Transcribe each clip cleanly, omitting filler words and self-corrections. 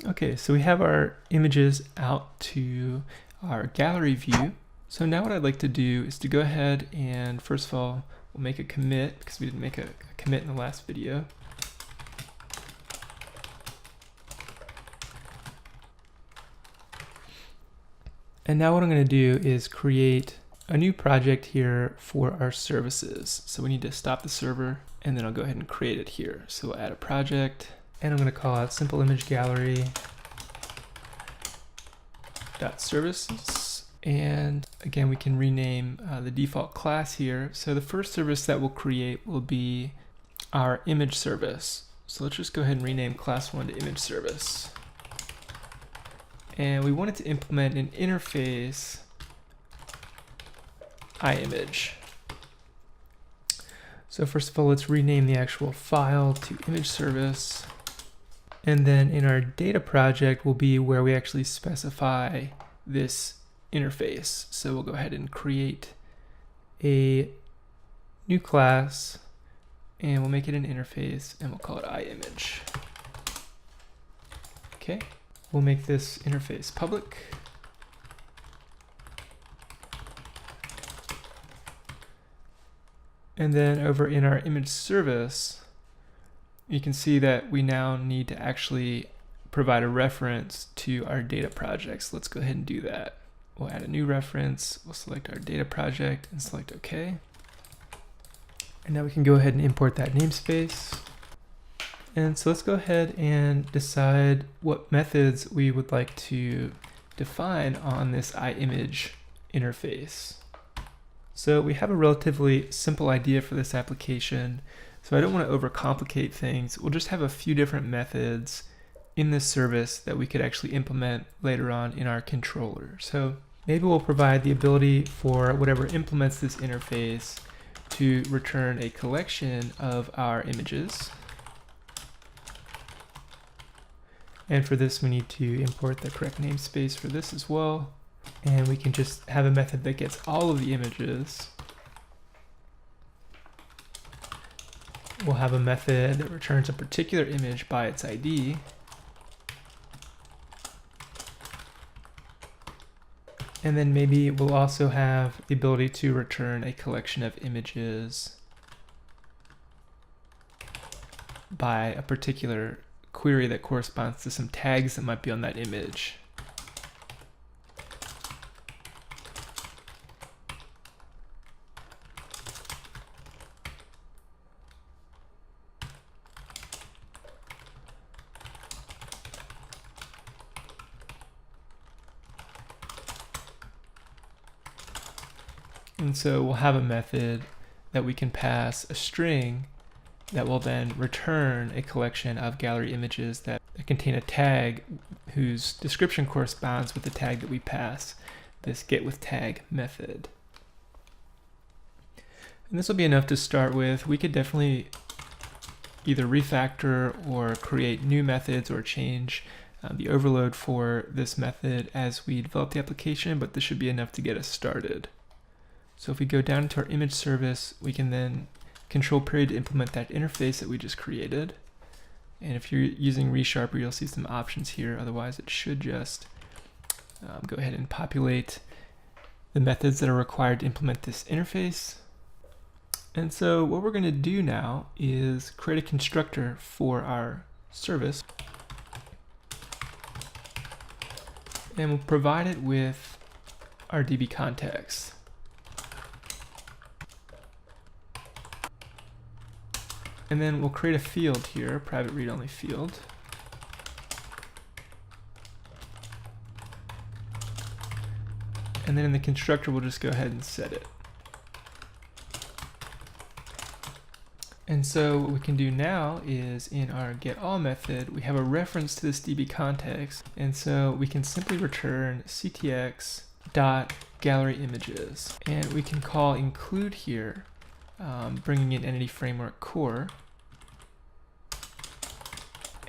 Okay, so we have our images out to our gallery view. So now what I'd like to do is to go ahead and first of all, we'll make a commit because we didn't make a commit in the last video. And now what I'm going to do is create a new project here for our services. So we need to stop the server and then I'll go ahead and create it here. So we'll add a project and I'm going to call it simple image gallery .services. And again, we can rename the default class here. So the first service that we'll create will be our image service. So let's just go ahead and rename class 1 to image service. And we wanted to implement an interface iImage. So first of all, let's rename the actual file to image service. And then in our data project will be where we actually specify this interface. So we'll go ahead and create a new class and we'll make it an interface and we'll call it iImage. Okay. We'll make this interface public. And then over in our image service, you can see that we now need to actually provide a reference to our data projects. Let's go ahead and do that. We'll add a new reference. We'll select our data project and select OK. And now we can go ahead and import that namespace. And so let's go ahead and decide what methods we would like to define on this iImage interface. So we have a relatively simple idea for this application. So I don't want to overcomplicate things. We'll just have a few different methods in this service that we could actually implement later on in our controller. So maybe we'll provide the ability for whatever implements this interface to return a collection of our images. And for this, we need to import the correct namespace for this as well. And we can just have a method that gets all of the images. We'll have a method that returns a particular image by its ID. And then maybe we'll also have the ability to return a collection of images by a particular query that corresponds to some tags that might be on that image. And so we'll have a method that we can pass a string that will then return a collection of gallery images that contain a tag whose description corresponds with the tag that we pass, this getWithTag method. And this will be enough to start with. We could definitely either refactor or create new methods or change the overload for this method as we develop the application, but this should be enough to get us started. So if we go down to our image service, we can then control period to implement that interface that we just created. And if you're using ReSharper, you'll see some options here. Otherwise, it should just go ahead and populate the methods that are required to implement this interface. And so what we're going to do now is create a constructor for our service. And we'll provide it with our DB context. And then we'll create a field here, private read-only field. And then in the constructor, we'll just go ahead and set it. And so what we can do now is in our getAll method, we have a reference to this DB context. And so we can simply return ctx.galleryImages. And we can call include here, bringing in Entity Framework Core,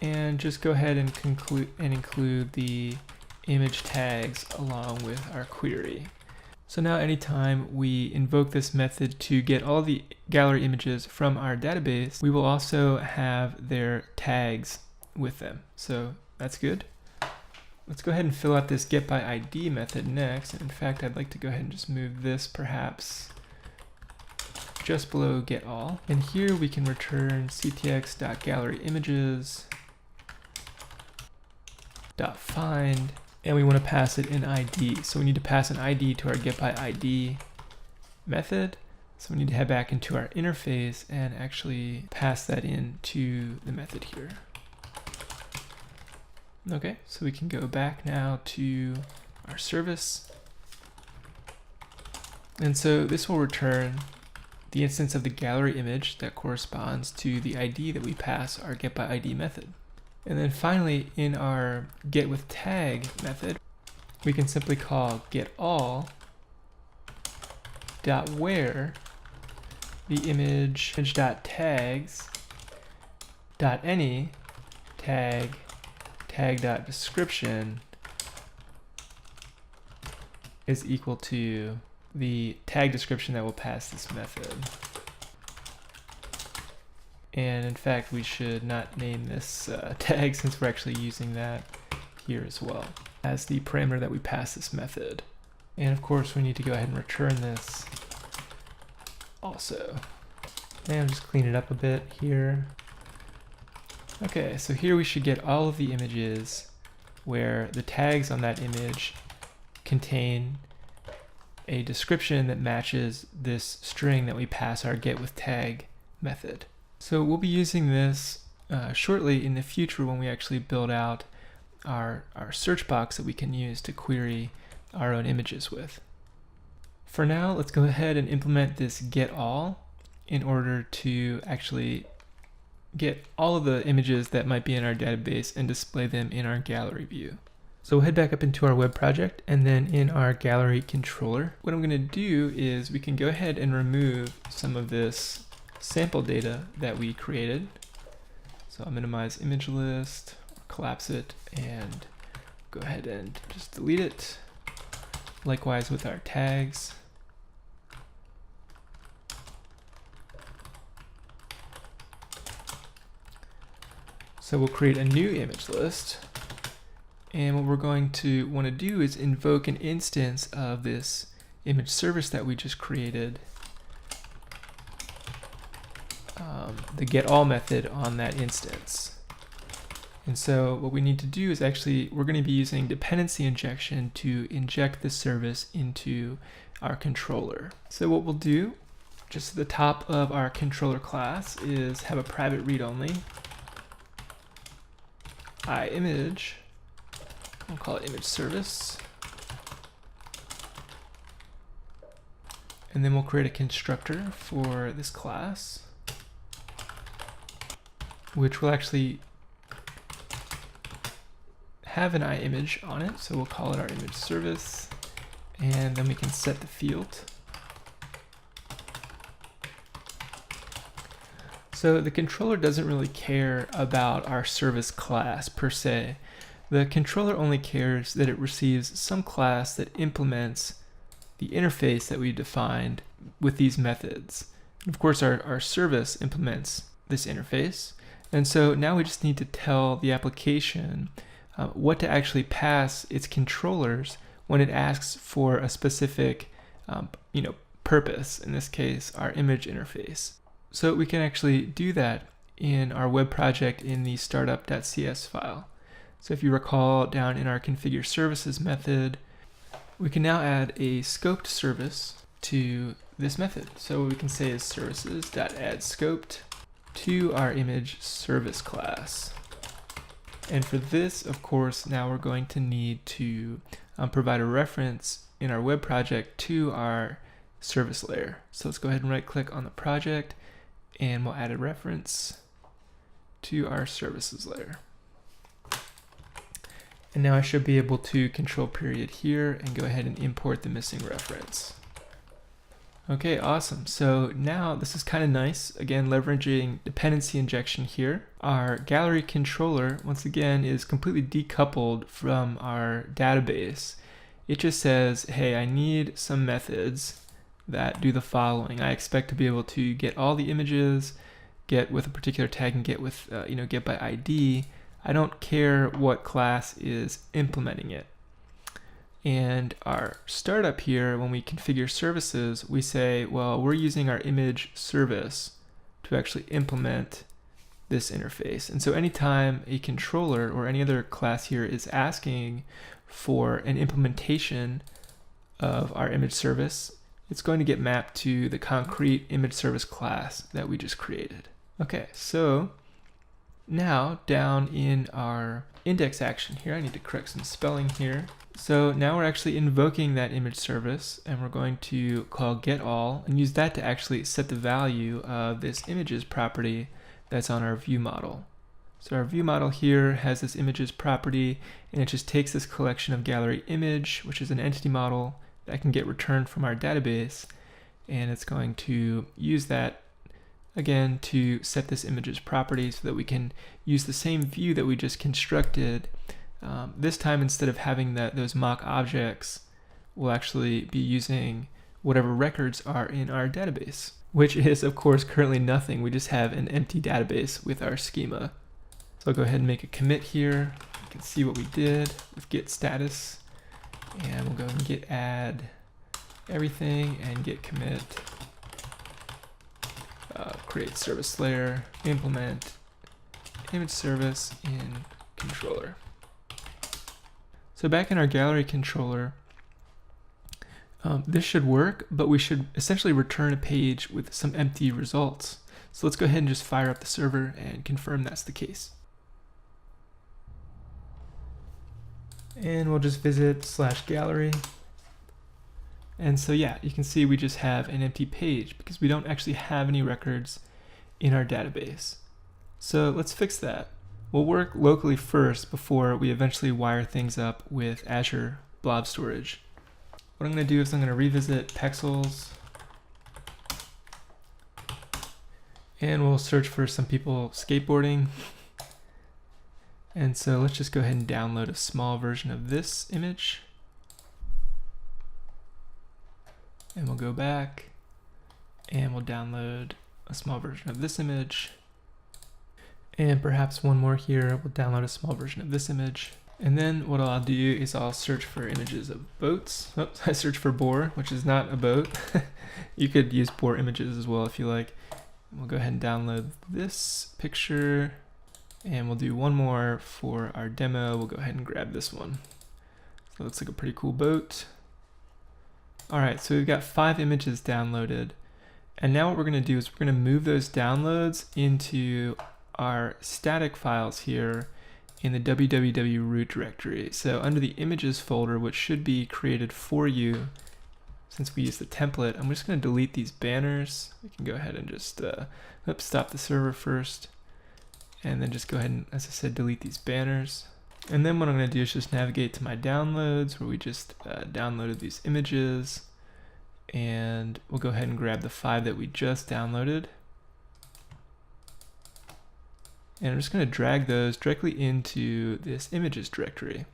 and just go ahead and include the image tags along with our query. So now anytime we invoke this method to get all the gallery images from our database, we will also have their tags with them. So that's good. Let's go ahead and fill out this get by ID method next. And in fact, I'd like to go ahead and just move this perhaps just below get all. And here we can return ctx.galleryImages.find, and we want to pass it an ID. So we need to pass an ID to our get by ID method. So we need to head back into our interface and actually pass that into the method here. Okay, so we can go back now to our service. And so this will return the instance of the gallery image that corresponds to the ID that we pass our get by ID method. And then finally, in our get with tag method, we can simply call get all dot where the image.tags dot any tag.description is equal to the tag description that will pass this method. And in fact, we should not name this tag since we're actually using that here as well as the parameter that we pass this method. And of course, we need to go ahead and return this also. And I'll just clean it up a bit here. Okay, so here we should get all of the images where the tags on that image contain a description that matches this string that we pass our get with tag method. So we'll be using this shortly in the future when we actually build out our search box that we can use to query our own images with. For now, let's go ahead and implement this get all in order to actually get all of the images that might be in our database and display them in our gallery view. So we'll head back up into our web project, and then in our gallery controller, what I'm going to do is we can go ahead and remove some of this sample data that we created. So I'll minimize image list, collapse it, and go ahead and just delete it. Likewise with our tags. So we'll create a new image list. And what we're going to want to do is invoke an instance of this image service that we just created, the getAll method on that instance. And so what we need to do is actually, we're going to be using dependency injection to inject this service into our controller. So what we'll do, just at the top of our controller class, is have a private read-only iImage. We'll call it image service. And then we'll create a constructor for this class, which will actually have an iImage on it. So we'll call it our image service. And then we can set the field. So the controller doesn't really care about our service class per se. The controller only cares that it receives some class that implements the interface that we defined with these methods. And of course, our service implements this interface. And so now we just need to tell the application what to actually pass its controllers when it asks for a specific purpose, in this case, our image interface. So we can actually do that in our web project in the startup.cs file. So if you recall, down in our configure services method, we can now add a scoped service to this method. So what we can say is services.addScoped to our image service class. And for this, of course, now we're going to need to provide a reference in our web project to our service layer. So let's go ahead and right click on the project, and we'll add a reference to our services layer. And now I should be able to control period here and go ahead and import the missing reference. Okay, awesome. So now this is kind of nice. Again, leveraging dependency injection here. Our gallery controller, once again, is completely decoupled from our database. It just says, hey, I need some methods that do the following. I expect to be able to get all the images, get with a particular tag, and get with get by ID. I don't care what class is implementing it. And our startup here, when we configure services, we say, well, we're using our image service to actually implement this interface. And so anytime a controller or any other class here is asking for an implementation of our image service, it's going to get mapped to the concrete image service class that we just created. Okay, so now down in our index action here, I need to correct some spelling here. So now we're actually invoking that image service, and we're going to call getAll and use that to actually set the value of this images property that's on our view model. So our view model here has this images property, and it just takes this collection of gallery image, which is an entity model that can get returned from our database, and it's going to use that again to set this images property so that we can use the same view that we just constructed. This time, instead of having those mock objects, we'll actually be using whatever records are in our database, which is of course currently nothing. We just have an empty database with our schema. So I'll go ahead and make a commit here. You can see what we did with get status, and we'll go and git add everything and git commit, create service layer, implement image service in controller. So back in our gallery controller, this should work, but we should essentially return a page with some empty results. So let's go ahead and just fire up the server and confirm that's the case. And we'll just visit /gallery. And so yeah, you can see we just have an empty page because we don't actually have any records in our database. So let's fix that. We'll work locally first before we eventually wire things up with Azure blob storage. What I'm going to do is I'm going to revisit Pexels, and we'll search for some people skateboarding. And so let's just go ahead and download a small version of this image. And we'll go back and we'll download a small version of this image. And perhaps one more here, we'll download a small version of this image. And then what I'll do is I'll search for images of boats. Oops, I searched for boar, which is not a boat. You could use boar images as well if you like. We'll go ahead and download this picture, and we'll do one more for our demo. We'll go ahead and grab this one. So it looks like a pretty cool boat. All right, so we've got 5 images downloaded. And now what we're gonna do is we're gonna move those downloads into our static files here in the www root directory. So under the images folder, which should be created for you since we use the template, I'm just going to delete these banners. We can go ahead and just stop the server first, and then just go ahead and, as I said, delete these banners. And then what I'm going to do is just navigate to my downloads where we just downloaded these images, and we'll go ahead and grab the 5 that we just downloaded. And I'm just going to drag those directly into this images directory.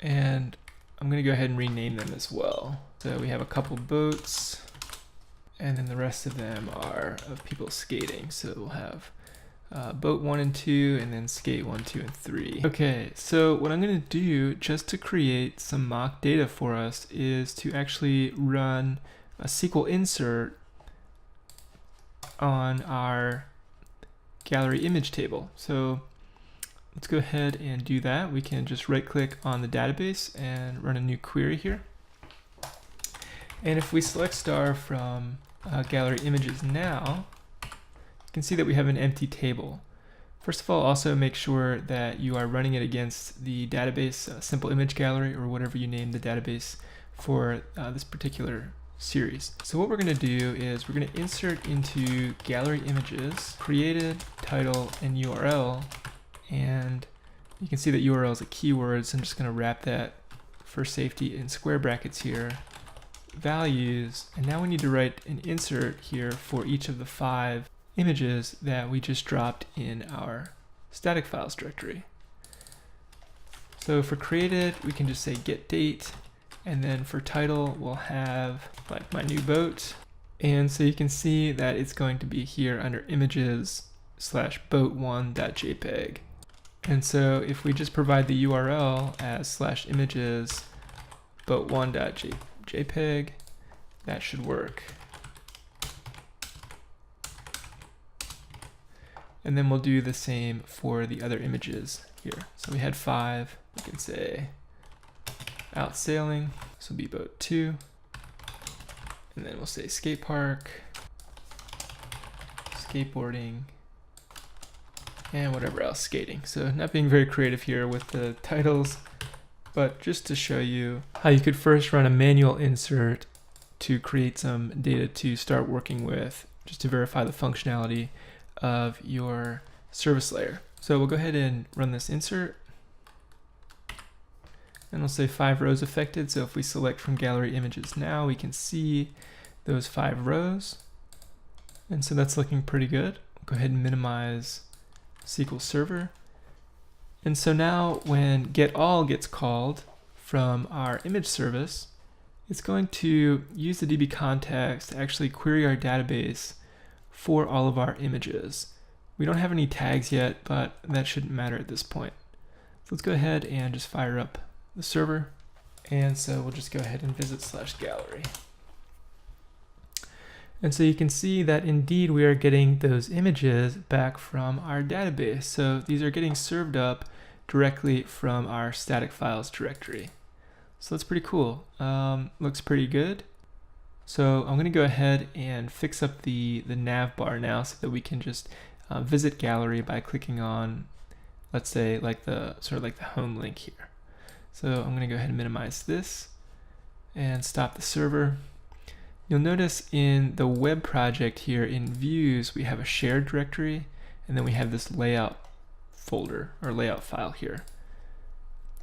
And I'm going to go ahead and rename them as well. So we have a couple boats, and then the rest of them are of people skating. So we'll have boat 1 and 2, and then skate 1, 2, and 3. Okay, so what I'm going to do just to create some mock data for us is to actually run a SQL insert on our gallery image table. So let's go ahead and do that. We can just right click on the database and run a new query here. And if we select star from gallery images now, you can see that we have an empty table. First of all, also make sure that you are running it against the database simple image gallery or whatever you name the database for this particular series. So what we're going to do is we're going to insert into gallery images created, title, and URL, and you can see that URL is a keyword, so I'm just going to wrap that for safety in square brackets here, values, and now we need to write an insert here for each of the 5 images that we just dropped in our static files directory. So for created, we can just say get date. And then for title, we'll have like my new boat. And so you can see that it's going to be here under images /boat1.jpg. And so if we just provide the URL as /images boat1.jpg, that should work. And then we'll do the same for the other images here. So we had 5. We can say out sailing. This will be boat 2. And then we'll say skate park, skateboarding, and whatever else, skating. So not being very creative here with the titles, but just to show you how you could first run a manual insert to create some data to start working with, just to verify the functionality of your service layer. So we'll go ahead and run this insert, and we'll say 5 rows affected. So if we select from gallery images now, we can see those 5 rows. And so that's looking pretty good. We'll go ahead and minimize SQL Server. And so now when getAll gets called from our image service, it's going to use the DB context to actually query our database for all of our images. We don't have any tags yet, but that shouldn't matter at this point. So let's go ahead and just fire up the server. And so we'll just go ahead and visit /gallery. And so you can see that indeed we are getting those images back from our database. So these are getting served up directly from our static files directory. So that's pretty cool. Looks pretty good. So I'm going to go ahead and fix up the nav bar now so that we can just visit gallery by clicking on, let's say, like the sort of like the home link here. So I'm going to go ahead and minimize this and stop the server. You'll notice in the web project here in views, we have a shared directory, and then we have this layout folder or layout file here.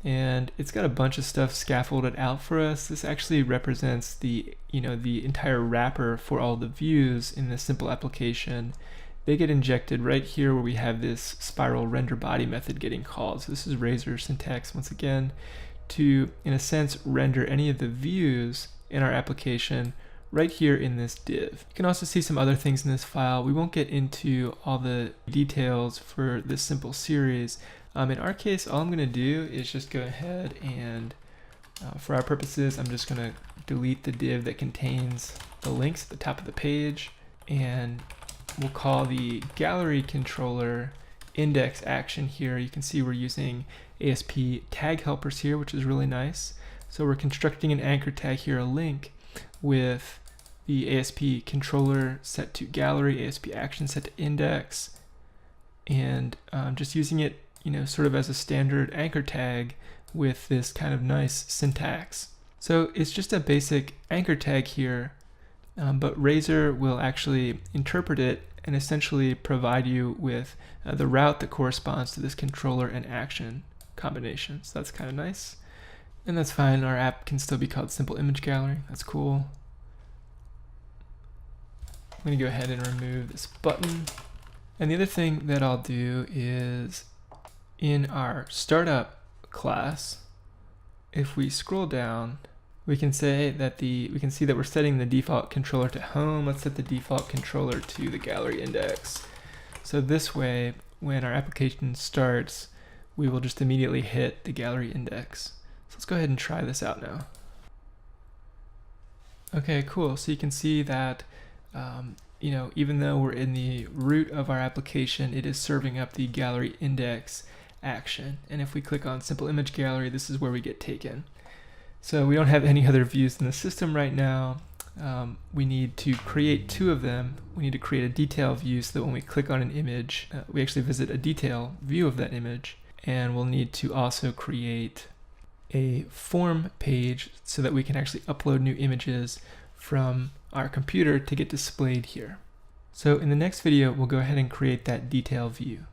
And it's got a bunch of stuff scaffolded out for us. This actually represents the entire wrapper for all the views in this simple application. They get injected right here where we have this spiral render body method getting called. So this is Razor syntax once again to, in a sense, render any of the views in our application right here in this div. You can also see some other things in this file. We won't get into all the details for this simple series. In our case, all I'm going to do is just go ahead and, for our purposes, I'm just going to delete the div that contains the links at the top of the page, and we'll call the gallery controller index action here. You can see we're using ASP tag helpers here, which is really nice. So we're constructing an anchor tag here, a link, with the ASP controller set to gallery, ASP action set to index, and just using it, sort of as a standard anchor tag with this kind of nice syntax. So it's just a basic anchor tag here, but Razor will actually interpret it and essentially provide you with the route that corresponds to this controller and action combination. So that's kind of nice. And that's fine. Our app can still be called Simple Image Gallery. That's cool. I'm going to go ahead and remove this button. And the other thing that I'll do is in our startup class, if we scroll down, we can say that we can see that we're setting the default controller to home. Let's set the default controller to the gallery index. So this way, when our application starts, we will just immediately hit the gallery index. So let's go ahead and try this out now. Okay, cool. So you can see that even though we're in the root of our application, it is serving up the gallery index action. And if we click on Simple Image Gallery, this is where we get taken. So we don't have any other views in the system right now. We need to create 2 of them. We need to create a detail view so that when we click on an image, we actually visit a detail view of that image. And we'll need to also create a form page so that we can actually upload new images from our computer to get displayed here. So in the next video, we'll go ahead and create that detail view.